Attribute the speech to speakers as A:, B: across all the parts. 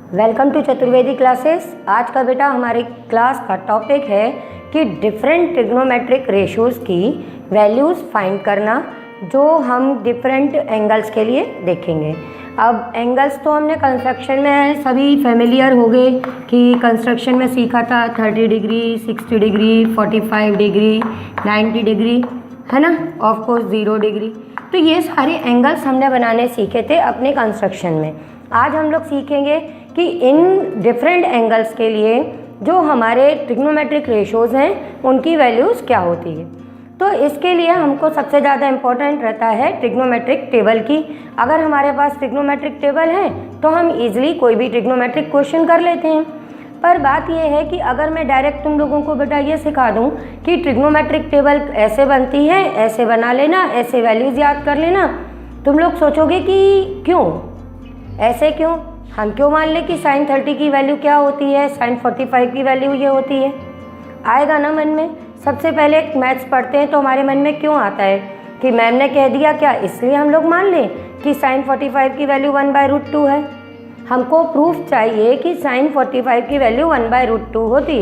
A: Welcome to Chaturvedi classes. आज का बेटा हमारे क्लास का टॉपिक है कि डिफरेंट ट्रिग्नोमेट्रिक रेशियोज़ की वैल्यूज़ फाइंड करना, जो हम डिफरेंट एंगल्स के लिए देखेंगे। अब एंगल्स तो हमने कंस्ट्रक्शन में सभी फेमिलियर हो गए कि कंस्ट्रक्शन में सीखा था 30 डिग्री, 60 डिग्री, 45 डिग्री, 90 डिग्री, है ना, ऑफ कोर्स 0 डिग्री। तो ये सारे एंगल्स हमने बनाने सीखे थे अपने कंस्ट्रक्शन में। आज हम लोग सीखेंगे कि इन डिफरेंट एंगल्स के लिए जो हमारे ट्रिग्नोमेट्रिक रेशियोज़ हैं उनकी वैल्यूज़ क्या होती है। तो इसके लिए हमको सबसे ज़्यादा इम्पोर्टेंट रहता है ट्रिग्नोमेट्रिक टेबल की। अगर हमारे पास ट्रिग्नोमेट्रिक टेबल है तो हम इजीली कोई भी ट्रिग्नोमेट्रिक क्वेश्चन कर लेते हैं। पर बात यह है कि अगर मैं डायरेक्ट तुम लोगों को बेटा ये सिखा दूं कि ट्रिग्नोमेट्रिक टेबल ऐसे बनती है, ऐसे बना लेना, ऐसे वैल्यूज़ याद कर लेना, तुम लोग सोचोगे कि क्यों, ऐसे क्यों, हम क्यों मान लें कि sin 30 की वैल्यू क्या होती है, sin 45 की वैल्यू ये होती है। आएगा ना मन में। सबसे पहले मैथ्स पढ़ते हैं तो हमारे मन में क्यों आता है कि मैम ने कह दिया क्या, इसलिए हम लोग मान लें कि sin 45 की वैल्यू 1/√2 है। हमको प्रूफ चाहिए कि sin 45 की वैल्यू 1/√2 होती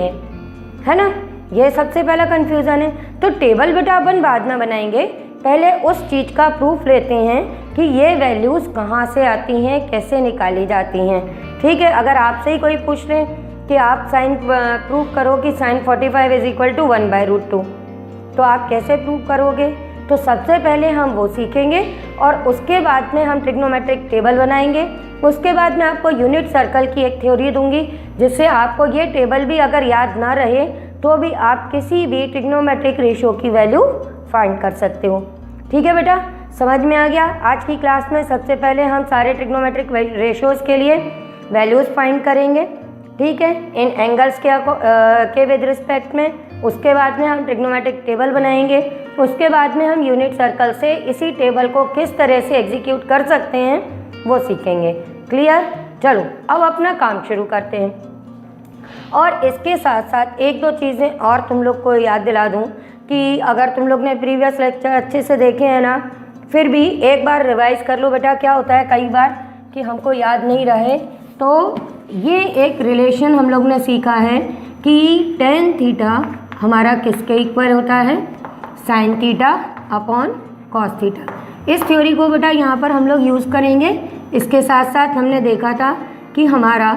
A: है ना। ये सबसे पहला कन्फ्यूज़न है। तो टेबल बेटा अपन बाद में बनाएंगे, पहले उस चीज़ का प्रूफ लेते हैं कि ये वैल्यूज़ कहाँ से आती हैं, कैसे निकाली जाती हैं। ठीक है, अगर आपसे ही कोई पूछ ले कि आप साइन प्रूफ करो कि sin 45 = 1/√2, तो आप कैसे प्रूफ करोगे। तो सबसे पहले हम वो सीखेंगे और उसके बाद में हम ट्रिग्नोमेट्रिक टेबल बनाएंगे। उसके बाद मैं आपको यूनिट सर्कल की एक थ्योरी दूंगी, जिससे आपको ये टेबल भी अगर याद ना रहे तो भी आप किसी भी ट्रिग्नोमेट्रिक रेशियो की वैल्यू फाइंड कर सकते हो। ठीक है बेटा, समझ में आ गया। आज की क्लास में सबसे पहले हम सारे ट्रिग्नोमेट्रिक रेशियोज़ के लिए वैल्यूज़ फाइंड करेंगे, ठीक है, इन एंगल्स के विद रिस्पेक्ट में। उसके बाद में हम ट्रिग्नोमेट्रिक टेबल बनाएंगे। उसके बाद में हम यूनिट सर्कल से इसी टेबल को किस तरह से एग्जीक्यूट कर सकते हैं वो सीखेंगे। क्लियर? चलो अब अपना काम शुरू करते हैं। और इसके साथ साथ एक दो चीज़ें और तुम लोग को याद दिला दूं कि अगर तुम लोग ने प्रीवियस लेक्चर अच्छे से देखे हैं ना, फिर भी एक बार रिवाइज कर लो बेटा। क्या होता है कई बार कि हमको याद नहीं रहे, तो ये एक रिलेशन हम लोग ने सीखा है कि tan थीटा हमारा किसके इक्वल होता है, sin theta upon cos theta. इस थ्योरी को बेटा यहाँ पर हम लोग यूज़ करेंगे। इसके साथ साथ हमने देखा था कि हमारा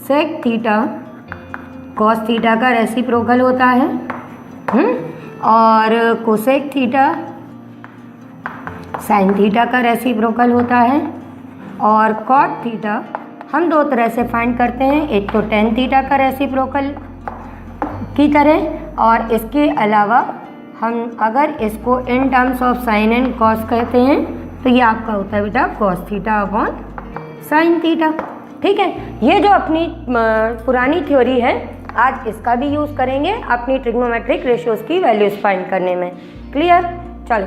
A: sec थीटा cos थीटा का रेसिप्रोकल होता है और कोसेक थीटा साइन थीटा का रेसिप्रोकल होता है, और कॉट थीटा हम दो तरह से फाइंड करते हैं, एक तो tan थीटा का रेसिप्रोकल की तरह, और इसके अलावा हम अगर इसको in terms of sine and cos कहते हैं तो ये आपका होता है बेटा cos theta upon sine theta. ठीक है, ये जो अपनी पुरानी थ्योरी है आज इसका भी यूज़ करेंगे अपनी ट्रिग्नोमेट्रिक रेशियोज़ की वैल्यूज़ फाइंड करने में। क्लियर? चलो,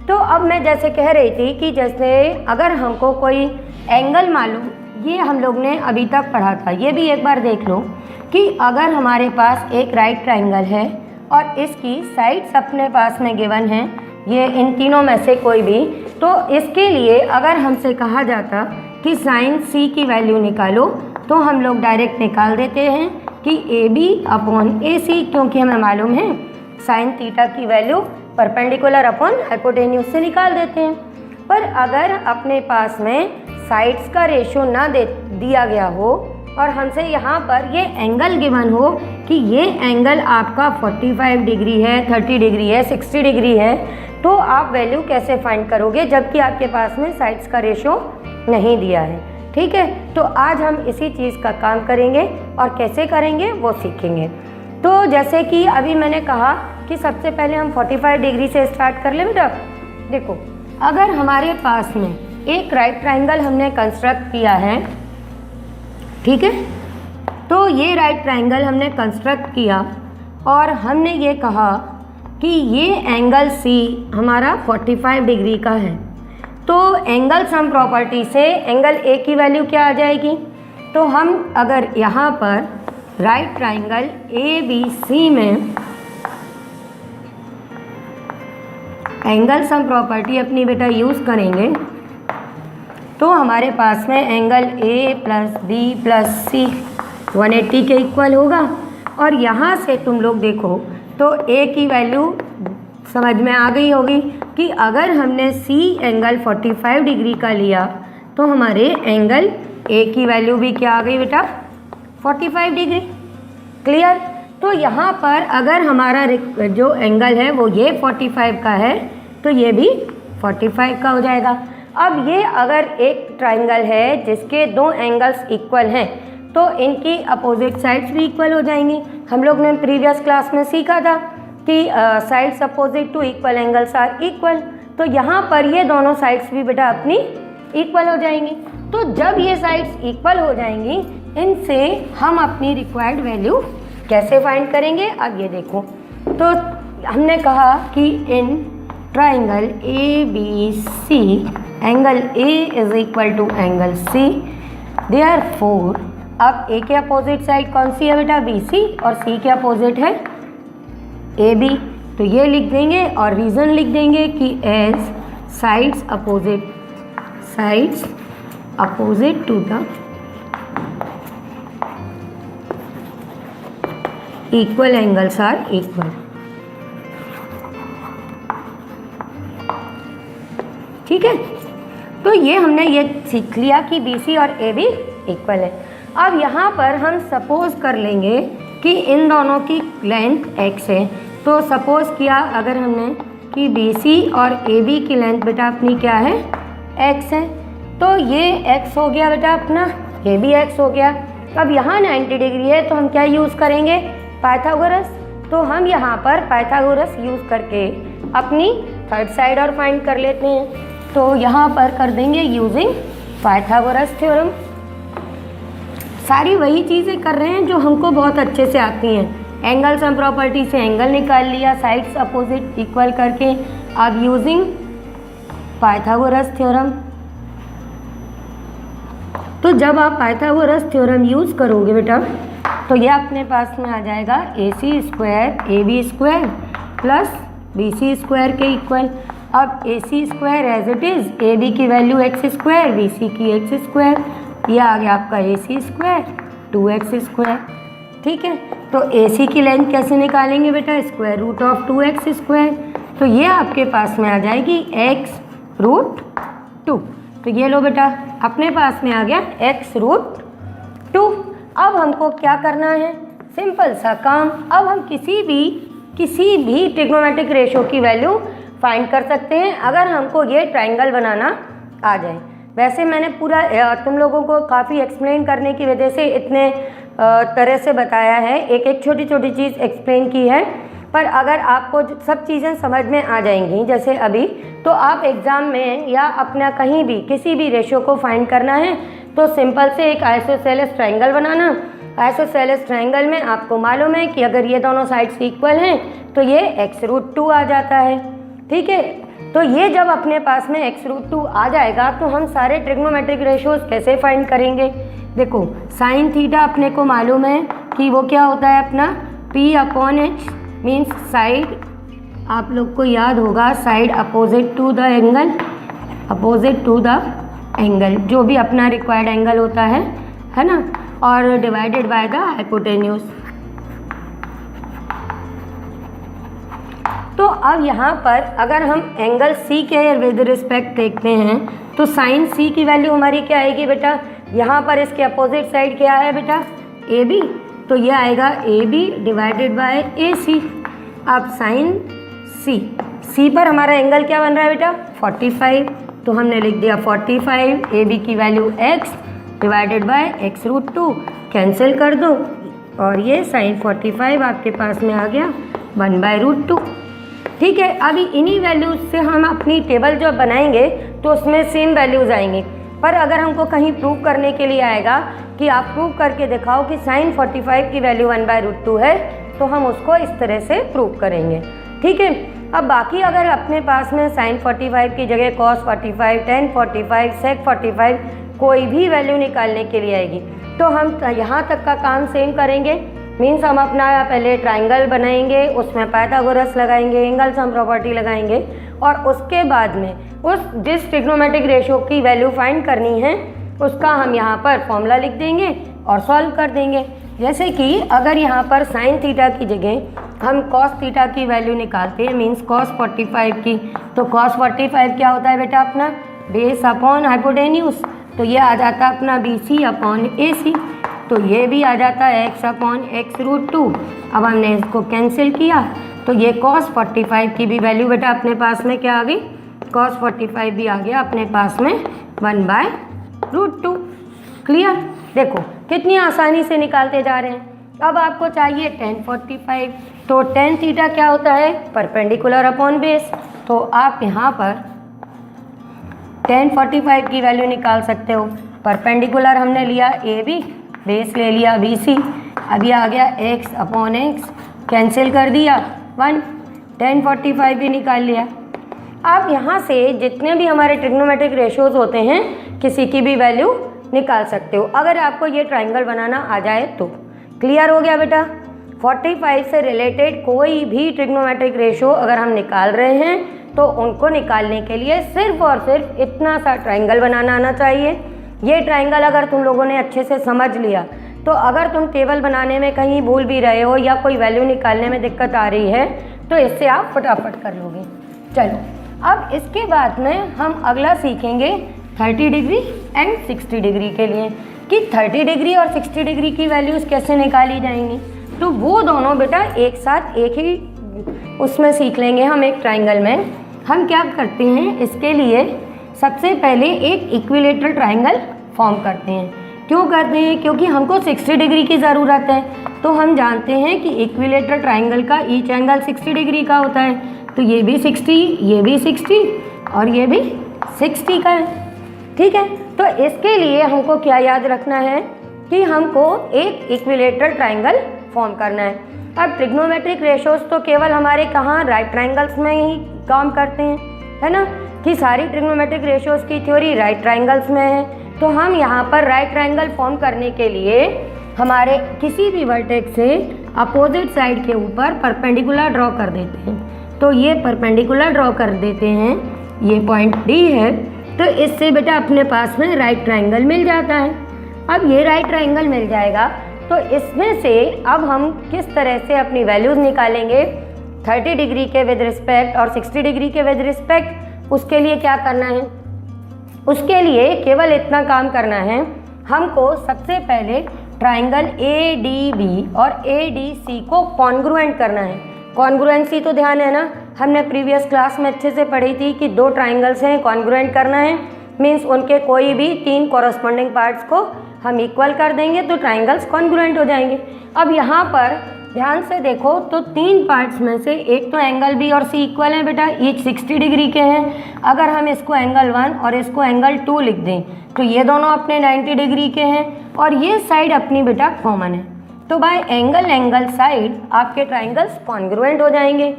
A: तो अब मैं जैसे कह रही थी कि जैसे अगर हमको कोई एंगल मालूम, ये हम लोग ने अभी तक पढ़ा था, ये भी एक बार देख लो कि अगर हमारे पास एक राइट ट्राइंगल है और इसकी साइड्स अपने पास में गिवन है, ये इन तीनों में से कोई भी, तो इसके लिए अगर हमसे कहा जाता कि साइन सी की वैल्यू निकालो तो हम लोग डायरेक्ट निकाल देते हैं कि AB अपॉन AC, क्योंकि हमें मालूम है साइन थीटा की वैल्यू परपेंडिकुलर अपॉन हाइपोटेन्यूज से निकाल देते हैं। पर अगर अपने पास में साइड्स का रेशियो ना दिया गया हो और हमसे यहाँ पर ये एंगल गिवन हो कि ये एंगल आपका 45 डिग्री है, 30 डिग्री है, 60 डिग्री है, तो आप वैल्यू कैसे फाइंड करोगे जबकि आपके पास में साइड्स का रेशियो नहीं दिया है। ठीक है, तो आज हम इसी चीज़ का काम करेंगे और कैसे करेंगे वो सीखेंगे। तो जैसे कि अभी मैंने कहा कि सबसे पहले हम 45 डिग्री से स्टार्ट कर लें बेटा। देखो, अगर हमारे पास में एक राइट ट्राइंगल हमने कंस्ट्रक्ट किया है, ठीक है, तो ये राइट ट्राइंगल हमने कंस्ट्रक्ट किया और हमने ये कहा कि ये एंगल C हमारा 45 डिग्री का है, तो एंगल सम प्रॉपर्टी से एंगल A की वैल्यू क्या आ जाएगी। तो हम अगर यहाँ पर राइट ट्राइंगल ABC में एंगल सम प्रॉपर्टी अपनी बेटा यूज़ करेंगे तो हमारे पास में angle A plus B plus C 180 के इक्वल होगा। और यहाँ से तुम लोग देखो तो ए की वैल्यू समझ में आ गई होगी कि अगर हमने सी एंगल 45 डिग्री का लिया तो हमारे एंगल ए की वैल्यू भी क्या आ गई बेटा, 45 डिग्री। क्लियर। तो यहाँ पर अगर हमारा जो एंगल है वो ये 45 का है तो ये भी 45 का हो जाएगा। अब ये अगर एक ट्राइंगल है जिसके दो एंगल्स इक्वल हैं तो इनकी अपोजिट साइड्स भी इक्वल हो जाएंगी। हम लोग ने प्रीवियस क्लास में सीखा था कि sides opposite to equal angles are equal. तो यहाँ पर ये दोनों साइड्स भी बेटा अपनी इक्वल हो जाएंगी। तो जब ये साइड्स इक्वल हो जाएंगी इनसे हम अपनी रिक्वायर्ड वैल्यू कैसे फाइंड करेंगे। अब ये देखो, तो हमने कहा कि in triangle A B C angle A is equal to angle C, therefore अब ए के अपोजिट साइड कौन सी है बेटा, बी सी, और सी के अपोजिट है ए बी। तो ये लिख देंगे और रीज़न लिख देंगे कि as sides opposite to the equal angles are equal. ठीक है, तो ये हमने ये सीख लिया कि बी सी और ए बी इक्वल है। अब यहाँ पर हम सपोज कर लेंगे कि इन दोनों की लेंथ x है। तो सपोज किया अगर हमने कि बी सी और ए बी की लेंथ बेटा अपनी क्या है, x है। तो ये x हो गया बेटा अपना, ये भी x हो गया। अब यहाँ 90 डिग्री है तो हम क्या यूज़ करेंगे, पाइथागोरस। तो हम यहाँ पर पाइथागोरस यूज़ करके अपनी थर्ड साइड और फाइंड कर लेते हैं। तो यहाँ पर कर देंगे यूजिंग पाइथागोरस थ्योरम। सारी वही चीज़ें कर रहे हैं जो हमको बहुत अच्छे से आती हैं। एंगल सम प्रॉपर्टी से एंगल निकाल लिया साइड्स अपोजिट इक्वल करके। अब यूजिंग पाइथागोरस थ्योरम, तो जब आप पाइथागोरस थ्योरम यूज़ करोगे बेटा तो ये अपने पास में आ जाएगा A C square A B square plus B C square के इक्वल। अब A C square as it is, A B की value X square, B C की एक्स स्क्वायर, ये आ गया आपका ए सी स्क्वायर 2x स्क्वायर। ठीक है, तो ए सी की लेंथ कैसे निकालेंगे बेटा, square root of 2x square. तो ये आपके पास में आ जाएगी x रूट 2। तो ये लो बेटा अपने पास में आ गया x रूट 2। अब हमको क्या करना है, सिंपल सा काम। अब हम किसी भी ट्रिग्नोमेट्रिक रेशो की वैल्यू फाइंड कर सकते हैं अगर हमको ये ट्राइंगल बनाना आ जाए। वैसे मैंने पूरा तुम लोगों को काफ़ी एक्सप्लेन करने की वजह से इतने तरह से बताया है, एक एक छोटी छोटी चीज़ एक्सप्लेन की है। पर अगर आपको सब चीज़ें समझ में आ जाएंगी जैसे अभी, तो आप एग्ज़ाम में या अपना कहीं भी किसी भी रेशो को फाइंड करना है तो सिंपल से एक आइसोसेलेस ट्राइंगल बनाना। आइसोसेलेस ट्राइंगल में आपको मालूम है कि अगर ये दोनों साइड्स इक्वल हैं तो ये x रूट 2 आ जाता है। ठीक है, तो ये जब अपने पास में x रूट 2 आ जाएगा तो हम सारे ट्रिग्नोमेट्रिक रेशोज़ कैसे फाइंड करेंगे। देखो साइन थीटा अपने को मालूम है कि वो क्या होता है अपना p/h मीन्स साइड, आप लोग को याद होगा side opposite to the angle, opposite to the angle जो भी अपना रिक्वायर्ड एंगल होता है ना, और डिवाइडेड बाय द हाइपोटेन्यूज। तो अब यहाँ पर अगर हम एंगल C के विद रिस्पेक्ट देखते हैं तो साइन C की वैल्यू हमारी क्या आएगी बेटा, यहाँ पर इसके अपोजिट साइड क्या है बेटा AB, तो ये आएगा AB डिवाइडेड बाय AC। अब साइन C पर हमारा एंगल क्या बन रहा है बेटा 45, तो हमने लिख दिया 45, AB की value x divided by x root 2, cancel कर दो और ये साइन 45 आपके पास में आ गया 1/√2। ठीक है, अभी इन्हीं वैल्यूज़ से हम अपनी टेबल जो बनाएंगे तो उसमें सेम वैल्यूज़ आएंगी। पर अगर हमको कहीं प्रूव करने के लिए आएगा कि आप प्रूव करके दिखाओ कि साइन 45 की वैल्यू 1/√2 है, तो हम उसको इस तरह से प्रूव करेंगे। ठीक है, अब बाकी अगर अपने पास में साइन 45 की जगह कॉस 45, टेन 45, सेक 45 कोई भी वैल्यू निकालने के लिए आएगी तो हम यहाँ तक का काम सेम करेंगे। मीन्स हम अपना पहले ट्राइंगल बनाएंगे, उसमें पाइथागोरस लगाएंगे, एंगल सम प्रॉपर्टी लगाएंगे और उसके बाद में उस जिस ट्रिग्नोमेट्रिक रेशियो की वैल्यू फाइंड करनी है उसका हम यहाँ पर फॉर्मूला लिख देंगे और सॉल्व कर देंगे। जैसे कि अगर यहाँ पर साइन थीटा की जगह हम कॉस थीटा की वैल्यू निकालते हैं, मीन्स कॉस 45 की, तो कॉस 45 क्या होता है बेटा अपना बेस अपॉन हाइपोटेन्यूज, तो ये आ जाता है अपना BC अपॉन AC, तो ये भी आ जाता है x अपॉन x√2। अब हमने इसको कैंसिल किया तो ये cos 45 की भी वैल्यू बेटा अपने पास में क्या आ गई, cos 45 भी आ गया अपने पास में 1/√2। क्लियर, देखो कितनी आसानी से निकालते जा रहे हैं। अब आपको चाहिए tan 45, तो tan थीटा क्या होता है परपेंडिकुलर अपॉन बेस, तो आप यहाँ पर tan 45 की वैल्यू निकाल सकते हो। परपेंडिकुलर हमने लिया AB, बेस ले लिया BC, अभी आ गया x अपॉन x, कैंसिल कर दिया 1, tan 45 भी निकाल लिया। आप यहाँ से जितने भी हमारे ट्रिग्नोमेट्रिक रेशियोज होते हैं किसी की भी वैल्यू निकाल सकते हो, अगर आपको ये ट्राइंगल बनाना आ जाए तो। क्लियर हो गया बेटा। 45 से रिलेटेड कोई भी ट्रिग्नोमेट्रिक रेशियो अगर हम निकाल रहे हैं तो उनको निकालने के लिए सिर्फ और सिर्फ इतना सा ट्राइंगल बनाना आना चाहिए। ये ट्राइंगल अगर तुम लोगों ने अच्छे से समझ लिया तो अगर तुम टेबल बनाने में कहीं भूल भी रहे हो या कोई वैल्यू निकालने में दिक्कत आ रही है तो इससे आप फटाफट कर लोगे। चलो अब इसके बाद में हम अगला सीखेंगे 30 डिग्री एंड 60 डिग्री के लिए कि 30 डिग्री और 60 डिग्री की वैल्यूज़ कैसे निकाली जाएंगी। तो वो दोनों बेटा एक साथ एक ही उसमें सीख लेंगे हम एक ट्राइंगल में। हम क्या करते हैं इसके लिए सबसे पहले एक इक्विलेटरल ट्राइंगल फॉर्म करते हैं। क्यों करते हैं, क्योंकि हमको 60 डिग्री की ज़रूरत है। तो हम जानते हैं कि इक्विलेटरल ट्राइंगल का ईच एंगल 60 डिग्री का होता है, तो ये भी 60, ये भी 60 और ये भी 60 का है। ठीक है, तो इसके लिए हमको क्या याद रखना है कि हमको एक इक्विलेटरल ट्राइंगल फॉर्म करना है। अब ट्रिग्नोमेट्रिक रेशियोज तो केवल हमारे कहाँ राइट ट्राइंगल्स में ही काम करते हैं, है ना, कि सारी ट्रिग्नोमेट्रिक रेशियोज की थ्योरी राइट ट्राइंगल्स में है। तो हम यहाँ पर राइट ट्राइंगल फॉर्म करने के लिए हमारे किसी भी वर्टेक्स से अपोजिट साइड के ऊपर परपेंडिकुलर ड्रॉ कर देते हैं। तो ये परपेंडिकुलर ड्रॉ कर देते हैं, ये पॉइंट D है, तो इससे बेटा अपने पास में राइट ट्राइंगल मिल जाता है। अब ये राइट ट्राइंगल मिल जाएगा तो इसमें से अब हम किस तरह से अपनी वैल्यूज़ निकालेंगे 30 डिग्री के विद रिस्पेक्ट और 60 डिग्री के विद रिस्पेक्ट। उसके लिए क्या करना है, उसके लिए केवल इतना काम करना है, हमको सबसे पहले ट्राइंगल ADB और ADC को कॉन्ग्रुएंट करना है। कॉन्ग्रुएंसी तो ध्यान है ना, हमने प्रीवियस क्लास में अच्छे से पढ़ी थी कि दो ट्राइंगल्स हैं, कॉन्ग्रुएंट करना है मीन्स उनके कोई भी 3 कॉरस्पॉन्डिंग पार्ट्स को हम इक्वल कर देंगे तो ट्राइंगल्स कॉन्ग्रुएंट हो जाएंगे। अब यहाँ पर ध्यान से देखो तो 3 पार्ट्स में से एक तो एंगल B और C इक्वल है बेटा, ईच 60 डिग्री के हैं। अगर हम इसको एंगल 1 और इसको एंगल 2 लिख दें तो ये दोनों अपने 90 डिग्री के हैं और ये साइड अपनी बेटा कॉमन है। तो बाय एंगल साइड आपके ट्राइंगल्स कॉन्ग्रुएंट हो जाएंगे।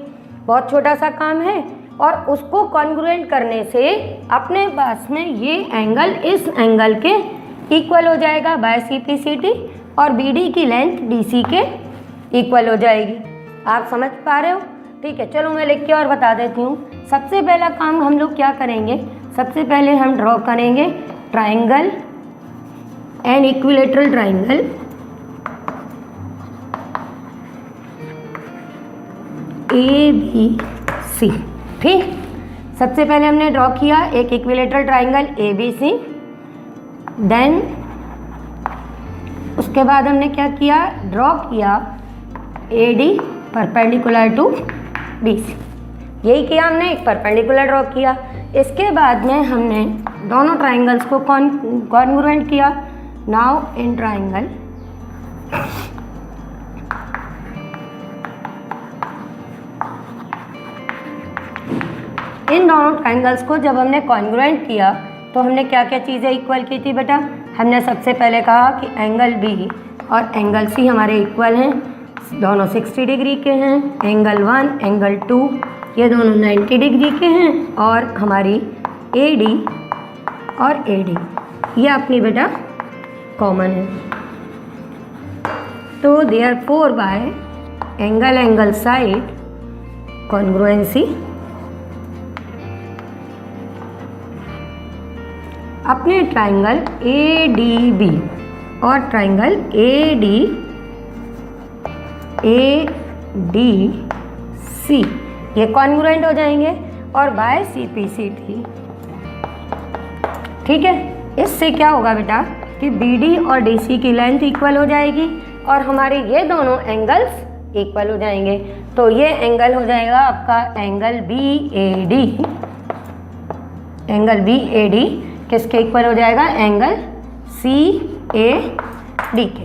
A: बहुत छोटा सा काम है और उसको कॉन्ग्रुएंट करने से अपने पास में ये एंगल इस एंगल के इक्वल हो जाएगा बाय CPCT और BD की लेंथ DC के इक्वल हो जाएगी। आप समझ पा रहे हो? ठीक है, चलो मैं लिख के और बता देती हूँ। सबसे पहला काम हम लोग क्या करेंगे, सबसे पहले हम ड्रॉ करेंगे triangle and equilateral triangle ABC। ठीक, सबसे पहले हमने ड्रॉ किया एक इक्विलेटरल ट्राइंगल ABC, देन उसके बाद हमने क्या किया, ड्रॉ किया AD परपेंडिकुलर टू BC। यही किया हमने, एक परपेंडिकुलर ड्रॉ किया। इसके बाद में हमने दोनों ट्राइंगल्स को कॉन्ग्रुएंट किया। नाउ इन ट्राइंगल इन दोनों ट्राइंगल्स को जब हमने कॉन्ग्रुएंट किया तो हमने क्या क्या चीज़ें इक्वल की थी बेटा, हमने सबसे पहले कहा कि एंगल B और एंगल C हमारे इक्वल हैं, दोनों 60 डिग्री के हैं। एंगल 1 एंगल 2 ये दोनों 90 डिग्री के हैं और हमारी AD और AD ये अपनी बेटा कॉमन है। तो therefore by angle side congruency अपने ट्राइंगल ADB और ट्राइंगल ADC ये कॉन्ग्रुएंट हो जाएंगे और बाय CPCT। ठीक है, इससे क्या होगा बेटा कि BD और DC की लेंथ इक्वल हो जाएगी और हमारे ये दोनों एंगल्स इक्वल हो जाएंगे। तो ये एंगल हो जाएगा आपका एंगल BAD। एंगल BAD किसके इक्वल हो जाएगा? एंगल CAD के।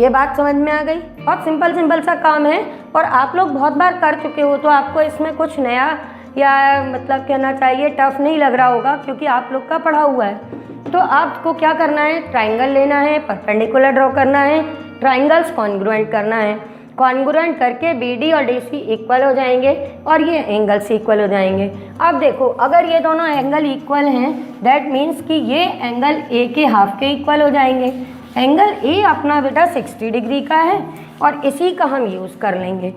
A: ये बात समझ में आ गई? बहुत सिंपल सा काम है और आप लोग बहुत बार कर चुके हो, तो आपको इसमें कुछ नया या मतलब कहना चाहिए टफ नहीं लग रहा होगा, क्योंकि आप लोग का पढ़ा हुआ है। तो आपको क्या करना है? ट्राइंगल लेना है, परपेंडिकुलर ड्रॉ करना है, ट्राइंगल्स कॉन्ग्रुएंट करना है। कॉन्ग्रुएंट करके BD और DC इक्वल हो जाएंगे और ये एंगल्स इक्वल हो जाएंगे। अब देखो, अगर ये दोनों एंगल इक्वल हैं, दैट मीन्स कि ये एंगल A के हाफ के इक्वल हो जाएंगे। एंगल A अपना बेटा 60 डिग्री का है और इसी का हम यूज़ कर लेंगे।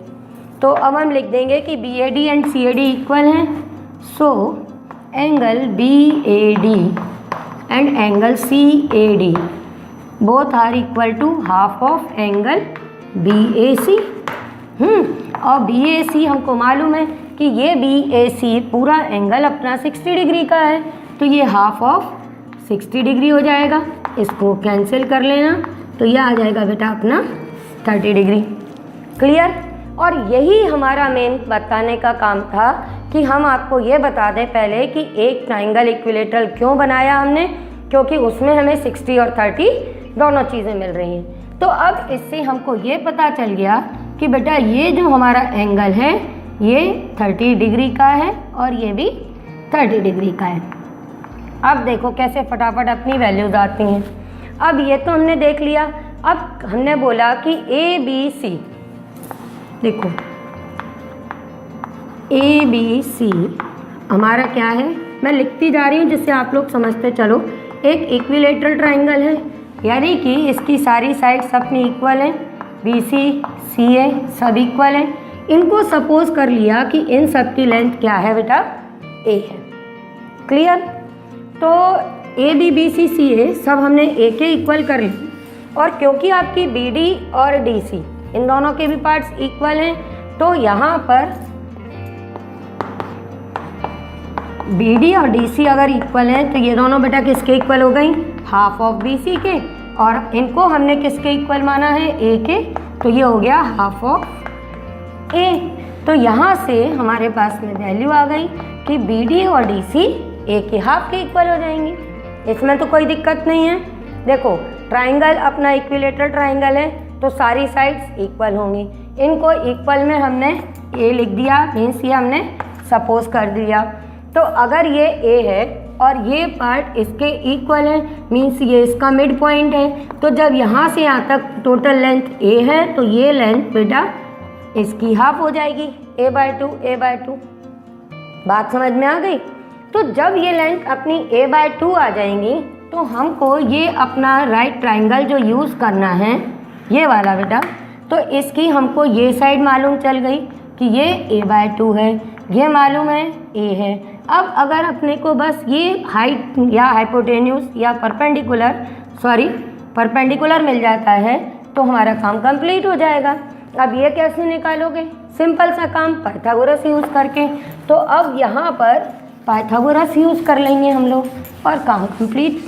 A: तो अब हम लिख देंगे कि BAD एंड CAD इक्वल हैं। So angle BAD and angle CAD both are equal to half of angle BAC। और BAC हमको मालूम है कि ये BAC पूरा एंगल अपना 60 डिग्री का है, तो ये हाफ ऑफ 60 डिग्री हो जाएगा। इसको कैंसिल कर लेना, तो ये आ जाएगा बेटा अपना 30 डिग्री। क्लियर? और यही हमारा मेन बताने का काम था कि हम आपको ये बता दें पहले कि एक ट्राइंगल इक्विलेटरल क्यों बनाया हमने, क्योंकि उसमें हमें 60 और 30 दोनों चीज़ें मिल रही हैं। तो अब इससे हमको ये पता चल गया कि बेटा ये जो हमारा एंगल है ये 30 डिग्री का है और ये भी 30 डिग्री का है। अब देखो कैसे फटाफट अपनी वैल्यूज आती हैं। अब ये तो हमने देख लिया। अब हमने बोला कि ABC, देखो ABC हमारा क्या है, मैं लिखती जा रही हूँ जिससे आप लोग समझते चलो। एक इक्विलेटरल ट्राइंगल है, यानी कि इसकी सारी साइड्स अपनी इक्वल हैं, BC CA सब इक्वल हैं। इनको सपोज कर लिया कि इन सब की लेंथ क्या है बेटा? A है। क्लियर? तो AB BC CA सब हमने A के इक्वल कर ली, और क्योंकि आपकी BD और DC इन दोनों के भी पार्ट्स इक्वल हैं, तो यहाँ पर BD और DC अगर इक्वल हैं तो ये दोनों बेटा किसके इक्वल हो गई? हाफ ऑफ BC के, और इनको हमने किसके इक्वल माना है? A के, तो ये हो गया हाफ ऑफ A। तो यहाँ से हमारे पास में वैल्यू आ गई कि BD और DC A के हाफ के इक्वल हो जाएंगी। इसमें तो कोई दिक्कत नहीं है। देखो ट्राइंगल अपना इक्विलेटरल ट्राइंगल है, तो सारी साइड्स इक्वल होंगी। इनको इक्वल में हमने A लिख दिया, मीन्स ये हमने सपोज कर दिया। तो अगर ये A है और ये पार्ट इसके इक्वल है, मीन्स ये इसका मिड पॉइंट है, तो जब यहाँ से यहाँ तक टोटल लेंथ A है तो ये लेंथ बेटा इसकी हाफ हो जाएगी, A/2। बात समझ में आ गई? तो जब ये लेंथ अपनी A/2 आ जाएंगी तो हमको ये अपना राइट ट्राइंगल जो यूज़ करना है ये वाला बेटा, तो इसकी हमको ये साइड मालूम चल गई कि ये A/2 है, ये मालूम है A है। अब अगर अपने को बस ये हाइट या हाइपोटेन्यूज या परपेंडिकुलर मिल जाता है तो हमारा काम कंप्लीट हो जाएगा। अब ये कैसे निकालोगे? सिंपल सा काम, पाइथागोरस यूज़ करके। तो अब यहाँ पर पाइथागोरस यूज़ कर लेंगे हम लोग और काम कंप्लीट।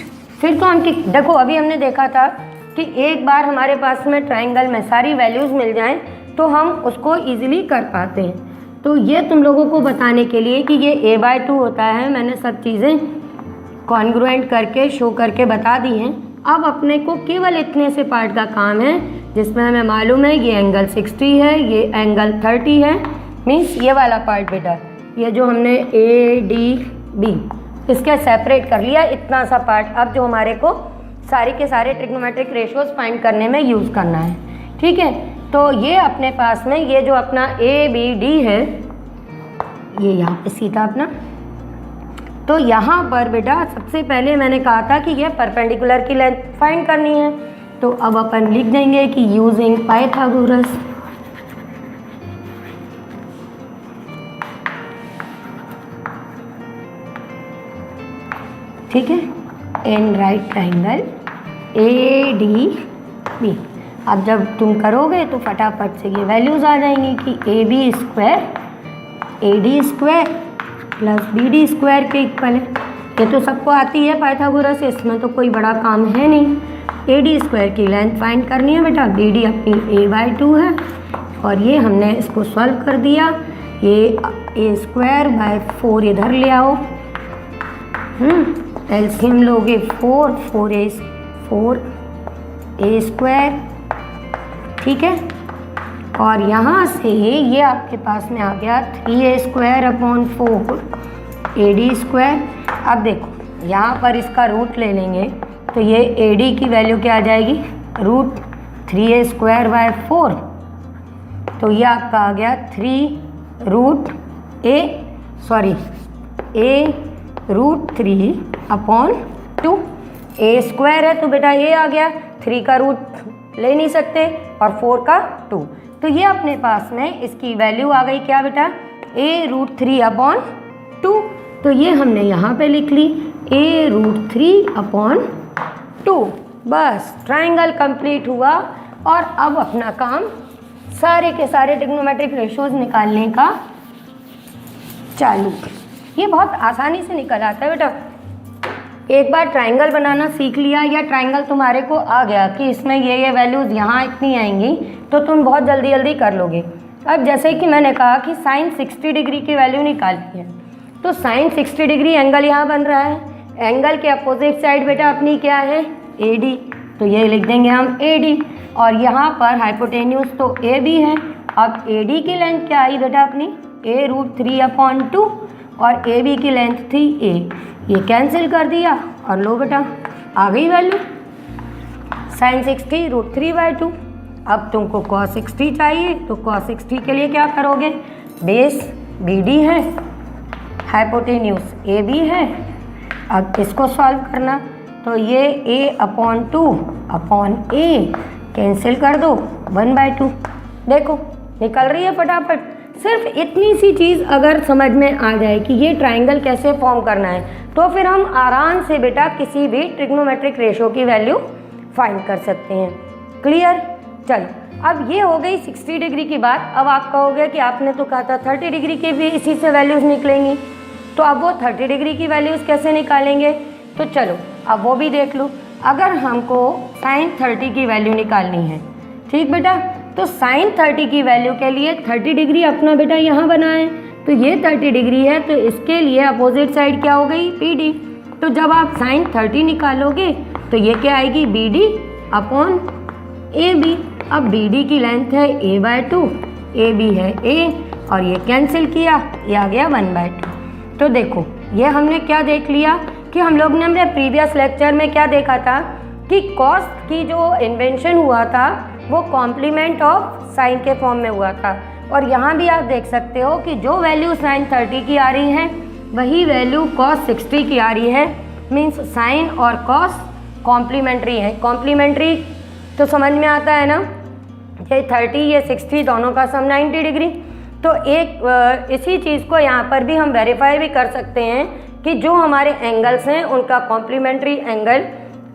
A: फिर तो हम देखो अभी हमने देखा था कि एक बार हमारे पास में ट्राइंगल में सारी वैल्यूज़ मिल जाएं तो हम उसको ईजिली कर पाते हैं। तो ये तुम लोगों को बताने के लिए कि ये A/2 होता है, मैंने सब चीज़ें कॉन्ग्रुएंट करके शो करके बता दी हैं। अब अपने को केवल इतने से पार्ट का काम है जिसमें हमें मालूम है ये एंगल 60 है, ये एंगल 30 है, मीन्स ये वाला पार्ट बेटा, ये जो हमने ADB इसके सेपरेट कर लिया इतना सा पार्ट। अब जो हमारे को सारे के सारे ट्रिग्नोमेट्रिक रेशियोज फाइंड करने में यूज़ करना है। ठीक है, तो ये अपने पास में ये जो अपना ABD है ये यहाँ पे सीधा अपना, तो यहाँ पर बेटा सबसे पहले मैंने कहा था कि ये परपेंडिकुलर की लेंथ फाइंड करनी है। तो अब अपन लिख देंगे कि यूजिंग पाइथागोरस, ठीक है, in right triangle A D B. अब जब तुम करोगे तो फटाफट से ये वैल्यूज़ आ जाएंगी कि A B square A D square plus B D square के इक्वल है। ये तो सबको आती है पाइथागोरस, इसमें तो कोई बड़ा काम है नहीं। ए डी स्क्वायर की लेंथ फाइंड करनी है बेटा, बी डी अपनी a/2 है और ये हमने इसको सॉल्व कर दिया। ये a स्क्वायर बाय 4 इधर ले आओ, एलसीएम लोगे 4 a स्क्वायर, ठीक है। और यहाँ से ये आपके पास में आ गया 3a square upon 4 ad square. अब देखो यहाँ पर इसका रूट ले लेंगे तो ये ad की वैल्यू क्या आ जाएगी, रूट 3a स्क्वायर बाय 4, तो ये आपका आ गया 3 root a√3 upon 2। a square है तो बेटा ये आ गया, 3 का रूट ले नहीं सकते और 4 का 2, तो ये अपने पास में इसकी वैल्यू आ गई क्या बेटा, a√3 अपॉन 2। तो ये हमने यहाँ पे लिख ली a√3 अपॉन 2। बस ट्राइंगल कंप्लीट हुआ और अब अपना काम सारे के सारे ट्रिग्नोमेट्रिक रेशियोज निकालने का चालू। ये बहुत आसानी से निकल आता है बेटा। एक बार ट्राइंगल बनाना सीख लिया या ट्राइंगल तुम्हारे को आ गया कि इसमें ये वैल्यूज़ यहाँ इतनी आएंगी तो तुम बहुत जल्दी जल्दी कर लोगे। अब जैसे कि मैंने कहा कि साइन 60 डिग्री की वैल्यू निकालनी है, तो साइन 60 डिग्री एंगल यहाँ बन रहा है, एंगल के अपोजिट साइड बेटा अपनी क्या है, AD, तो ये लिख देंगे हम AD। और यहाँ पर हाइपोटेन्यूज तो AB है। अब AD की लेंथ क्या आई बेटा अपनी, a√3 अपॉन 2 और AB की लेंथ थी A, ये कैंसिल कर दिया और लो बेटा आ गई वैल्यू साइन 60 √3/2। अब तुमको cos 60 चाहिए तो cos 60 के लिए क्या करोगे, बेस BD है, हाइपोटेन्यूज AB है। अब इसको सॉल्व करना तो ये a/2 अपॉन A कैंसिल कर दो 1/2। देखो निकल रही है फटाफट। सिर्फ इतनी सी चीज़ अगर समझ में आ जाए कि ये ट्राइंगल कैसे फॉर्म करना है तो फिर हम आराम से बेटा किसी भी ट्रिग्नोमेट्रिक रेशियो की वैल्यू फाइंड कर सकते हैं। क्लियर? चलो अब ये हो गई 60 डिग्री की बात। अब आप कहोगे कि आपने तो कहा था 30 डिग्री के भी इसी से वैल्यूज़ निकलेंगी, तो अब वो 30 डिग्री की वैल्यूज़ कैसे निकालेंगे, तो चलो अब वो भी देख लो। अगर हमको साइन 30 की वैल्यू निकालनी है, ठीक बेटा, तो साइन 30 की वैल्यू के लिए 30 डिग्री अपना बेटा यहाँ बना है, तो ये 30 डिग्री है तो इसके लिए अपोजिट साइड क्या हो गई, BD। तो जब आप साइन 30 निकालोगे तो ये क्या आएगी, BD अपॉन AB। अब BD की लेंथ है a/2, AB है A और ये कैंसिल किया, ये आ गया 1/2। तो देखो ये हमने क्या देख लिया कि हम लोग ने अपने प्रीवियस लेक्चर में क्या देखा था कि कॉस की जो इन्वेंशन हुआ था वो कॉम्प्लीमेंट ऑफ साइन के फॉर्म में हुआ था। और यहाँ भी आप देख सकते हो कि जो वैल्यू साइन 30 की आ रही है वही वैल्यू कॉस 60 की आ रही है। मीन्स साइन और कॉस कॉम्प्लीमेंट्री है। कॉम्प्लीमेंट्री तो समझ में आता है ना, ये 30 ये 60 दोनों का सम 90 डिग्री। तो एक इसी चीज़ को यहाँ पर भी हम वेरीफाई भी कर सकते हैं कि जो हमारे एंगल्स हैं उनका कॉम्प्लीमेंट्री एंगल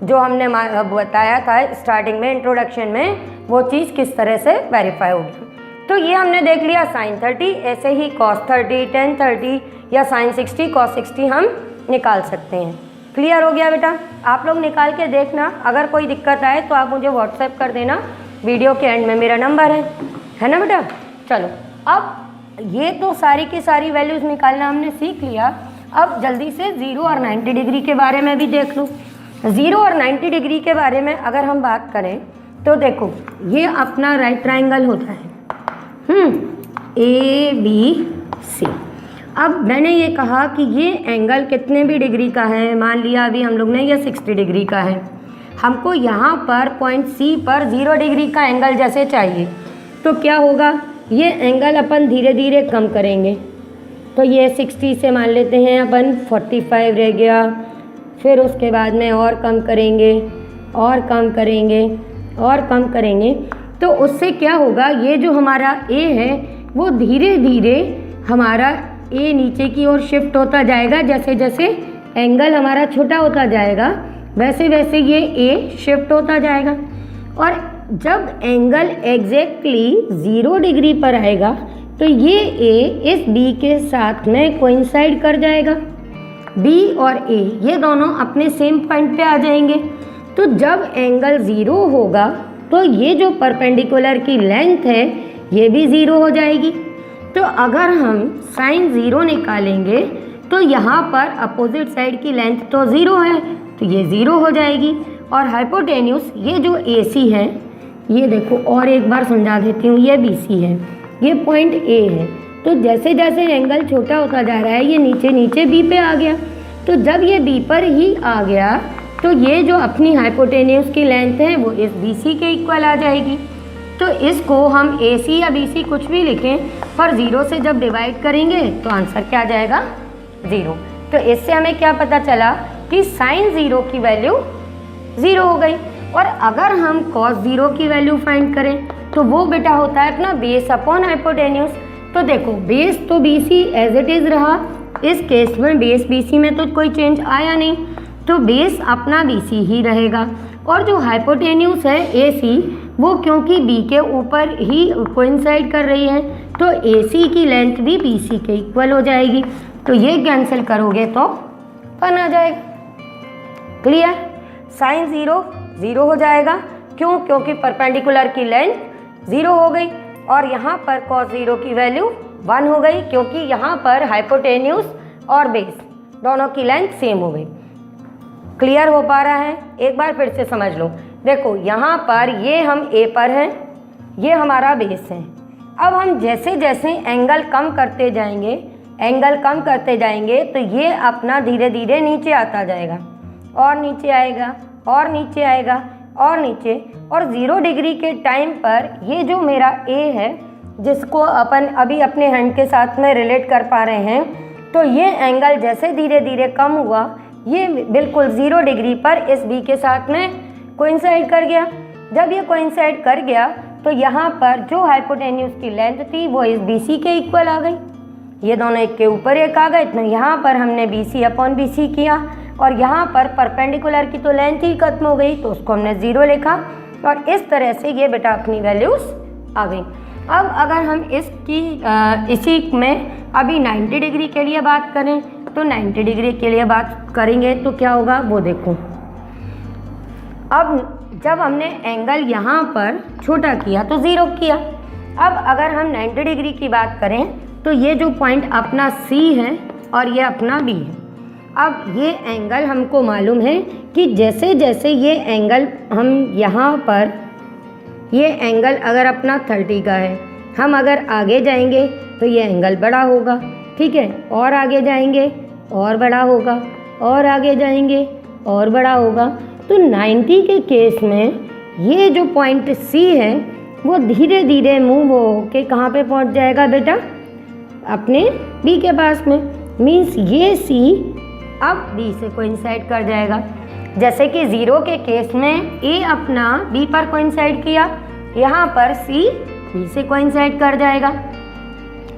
A: जो हमने बताया था स्टार्टिंग में इंट्रोडक्शन में, वो चीज़ किस तरह से वेरीफाई होगी। तो ये हमने देख लिया साइन 30, ऐसे ही कॉस 30, टेन 30 या साइन 60 कॉस 60 हम निकाल सकते हैं। क्लियर हो गया बेटा? आप लोग निकाल के देखना, अगर कोई दिक्कत आए तो आप मुझे व्हाट्सएप कर देना, वीडियो के एंड में मेरा नंबर है ना बेटा। चलो अब ये तो सारी की सारी वैल्यूज़ निकालना हमने सीख लिया। अब जल्दी से 0 और 90 डिग्री के बारे में भी देख लो। 0 और 90 डिग्री के बारे में अगर हम बात करें तो देखो ये अपना राइट ट्राइंगल होता है ABC। अब मैंने ये कहा कि ये एंगल कितने भी डिग्री का है, मान लिया अभी हम लोग ने ये 60 डिग्री का है, हमको यहाँ पर पॉइंट C पर 0 डिग्री का एंगल जैसे चाहिए, तो क्या होगा, ये एंगल अपन धीरे धीरे कम करेंगे। तो ये 60 से मान लेते हैं अपन 45 रह गया, फिर उसके बाद में और कम करेंगे और कम करेंगे और कम करेंगे। तो उससे क्या होगा, ये जो हमारा A है वो धीरे धीरे हमारा A नीचे की ओर शिफ्ट होता जाएगा। जैसे जैसे एंगल हमारा छोटा होता जाएगा वैसे वैसे ये ए शिफ्ट होता जाएगा। और जब एंगल एग्जैक्टली 0 डिग्री पर आएगा तो ये ए इस बी के साथ में कोइंसाइड कर जाएगा। बी और ए ये दोनों अपने सेम पॉइंट पे आ जाएंगे। तो जब एंगल 0 होगा तो ये जो परपेंडिकुलर की लेंथ है ये भी 0 हो जाएगी। तो अगर हम साइन 0 निकालेंगे तो यहाँ पर अपोजिट साइड की लेंथ तो 0 है, तो ये 0 हो जाएगी। और हाइपोटेन्यूस ये जो AC है, ये देखो और एक बार समझा देती हूँ, ये BC है, ये पॉइंट A है। तो जैसे जैसे एंगल छोटा होता जा रहा है ये नीचे नीचे B पे आ गया। तो जब ये B पर ही आ गया तो ये जो अपनी हाइपोटेन्यूस की लेंथ है वो इस BC के इक्वल आ जाएगी। तो इसको हम AC या BC कुछ भी लिखें, पर 0 से जब डिवाइड करेंगे तो आंसर क्या आ जाएगा? 0। तो इससे हमें क्या पता चला कि साइन 0 की वैल्यू 0 हो गई। और अगर हम cos 0 की वैल्यू फाइंड करें तो वो बेटा होता है अपना बेस अपॉन हाइपोटेन्यूस। तो देखो बेस तो BC एज इट इज़ रहा, इस केस में बेस BC में तो कोई चेंज आया नहीं, तो बेस अपना BC ही रहेगा। और जो हाइपोटेन्यूस है AC वो क्योंकि B के ऊपर ही कोइंसाइड कर रही है तो AC की लेंथ भी BC के इक्वल हो जाएगी। तो ये कैंसिल करोगे तो 1 आ जाएगा। क्लियर? साइन 0 0 हो जाएगा। क्यों? क्योंकि परपेंडिकुलर की लेंथ 0 हो गई। और यहाँ पर cos 0 की वैल्यू 1 हो गई क्योंकि यहाँ पर हाइपोटेन्यूस और बेस दोनों की लेंथ सेम हो गई। क्लियर हो पा रहा है? एक बार फिर से समझ लो। देखो यहाँ पर ये हम A पर हैं, ये हमारा बेस है। अब हम जैसे जैसे एंगल कम करते जाएंगे तो ये अपना धीरे धीरे नीचे आता जाएगा और नीचे आएगा और नीचे आएगा और नीचे। और 0 डिग्री के टाइम पर ये जो मेरा A है जिसको अपन अभी अपने हैंड के साथ में रिलेट कर पा रहे हैं, तो ये एंगल जैसे धीरे धीरे कम हुआ ये बिल्कुल 0 डिग्री पर इस B के साथ में कोइंसाइड कर गया। जब ये कोइंसाइड कर गया तो यहाँ पर जो हाइपोटेन्यूस की लेंथ थी वो इस BC के इक्वल आ गई। ये दोनों एक के ऊपर एक आ गए, तो यहाँ पर हमने BC अपॉन BC किया। और यहाँ पर परपेंडिकुलर की तो लेंथ ही खत्म हो गई तो उसको हमने 0 लिखा। और इस तरह से ये बेटा अपनी वैल्यूज आ गई। अब अगर हम इसी में अभी 90 डिग्री के लिए बात करें तो 90 डिग्री के लिए बात करेंगे तो क्या होगा वो देखो। अब जब हमने एंगल यहाँ पर छोटा किया तो 0 किया। अब अगर हम 90 डिग्री की बात करें तो ये जो पॉइंट अपना C है और ये अपना B है। अब ये एंगल हमको मालूम है कि जैसे जैसे ये एंगल हम यहाँ पर ये एंगल अगर अपना 30 का है, हम अगर आगे जाएंगे तो ये एंगल बड़ा होगा, ठीक है, और आगे जाएंगे और बड़ा होगा, और आगे जाएंगे और बड़ा होगा। तो 90 के केस में ये जो पॉइंट C है वो धीरे धीरे मूव हो के कहाँ पे पहुँच जाएगा बेटा? अपने B के पास में। मीन्स ये C अब B से कोइंसाइड कर जाएगा। जैसे कि 0 के केस में A अपना B पर कोइंसाइड किया, यहाँ पर C B से कोइंसाइड कर जाएगा।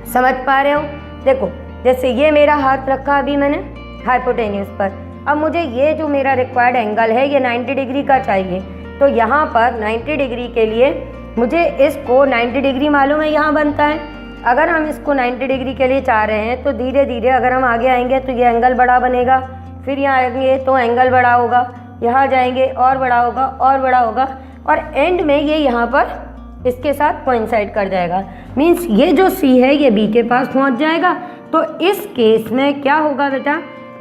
A: समझ पा रहे हो? देखो जैसे ये मेरा हाथ रखा अभी मैंने हाइपोटेन्यूस पर, अब मुझे ये जो मेरा रिक्वायर्ड एंगल है ये 90 डिग्री का चाहिए। तो यहाँ पर 90 डिग्री के लिए मुझे इसको 90 डिग्री मालूम है यहाँ बनता है। अगर हम इसको 90 डिग्री के लिए चाह रहे हैं तो धीरे धीरे अगर हम आगे आएंगे तो ये एंगल बड़ा बनेगा, फिर यहाँ आएंगे तो एंगल बड़ा होगा, यहाँ जाएंगे और बड़ा होगा और बड़ा होगा, और एंड में ये यहाँ पर इसके साथ कोइंसाइड कर जाएगा। मीन्स ये जो C है ये B के पास पहुँच जाएगा। तो इस केस में क्या होगा बेटा?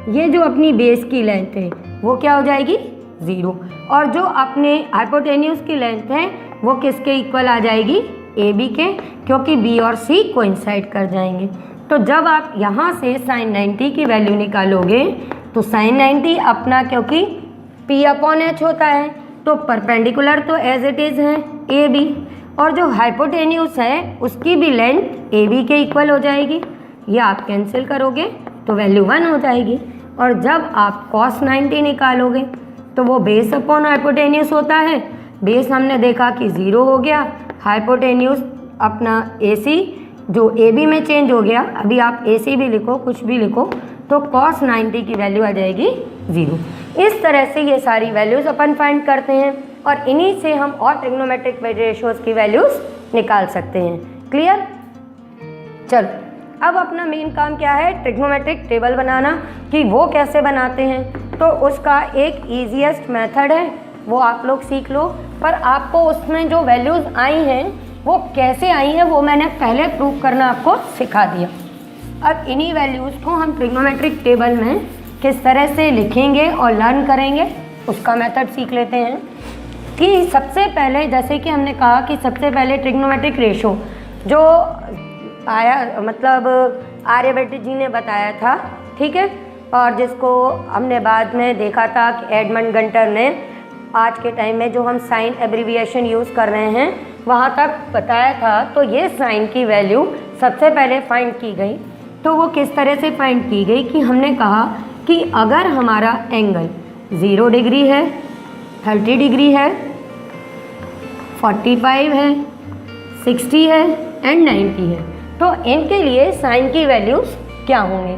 A: ये जो अपनी बेस की लेंथ है वो क्या हो जाएगी? 0। और जो अपने हाइपोटेन्यूस की लेंथ है वो किसके इक्वल आ जाएगी? AB के, क्योंकि B और C कोइंसाइड कर जाएंगे। तो जब आप यहाँ से साइन 90 की वैल्यू निकालोगे तो साइन 90 अपना क्योंकि P अपॉन H होता है तो परपेंडिकुलर तो एज इट इज़ है AB, और जो हाइपोटेन्यूस है उसकी भी लेंथ AB के इक्वल हो जाएगी। ये आप कैंसिल करोगे तो वैल्यू 1 हो जाएगी। और जब आप cos 90 निकालोगे तो वो बेस अपॉन हाइपोटेन्यूस होता है। बेस हमने देखा कि 0 हो गया, हाइपोटेन्यूस अपना AC जो AB में चेंज हो गया। अभी आप AC भी लिखो, कुछ भी लिखो, तो cos 90 की वैल्यू आ जाएगी 0। इस तरह से ये सारी वैल्यूज़ अपन फाइंड करते हैं और इन्हीं से हम और ट्रिग्नोमेट्रिक रेशियोज़ की वैल्यूज़ निकाल सकते हैं। क्लियर? चलो, अब अपना मेन काम क्या है? ट्रिग्नोमेट्रिक टेबल बनाना। कि वो कैसे बनाते हैं, तो उसका एक ईजीएस्ट मेथड है, वो आप लोग सीख लो। पर आपको उसमें जो वैल्यूज़ आई हैं वो कैसे आई हैं वो मैंने पहले प्रूव करना आपको सिखा दिया। अब इन्हीं वैल्यूज़ को हम ट्रिग्नोमेट्रिक टेबल में किस तरह से लिखेंगे और लर्न करेंगे उसका मेथड सीख लेते हैं। कि सबसे पहले, जैसे कि हमने कहा कि सबसे पहले ट्रिग्नोमेट्रिक रेशो जो आया, मतलब आर्यभट्ट जी ने बताया था, ठीक है, और जिसको हमने बाद में देखा था कि एडमंड गंटर ने आज के टाइम में जो हम साइन एब्रीविएशन यूज़ कर रहे हैं वहाँ तक बताया था। तो ये साइन की वैल्यू सबसे पहले फाइंड की गई। तो वो किस तरह से फाइंड की गई कि हमने कहा कि अगर हमारा एंगल 0 डिग्री है, 30 डिग्री है, 45 है, 60 है एंड 90 है, तो इनके लिए साइन की वैल्यूज़ क्या होंगे?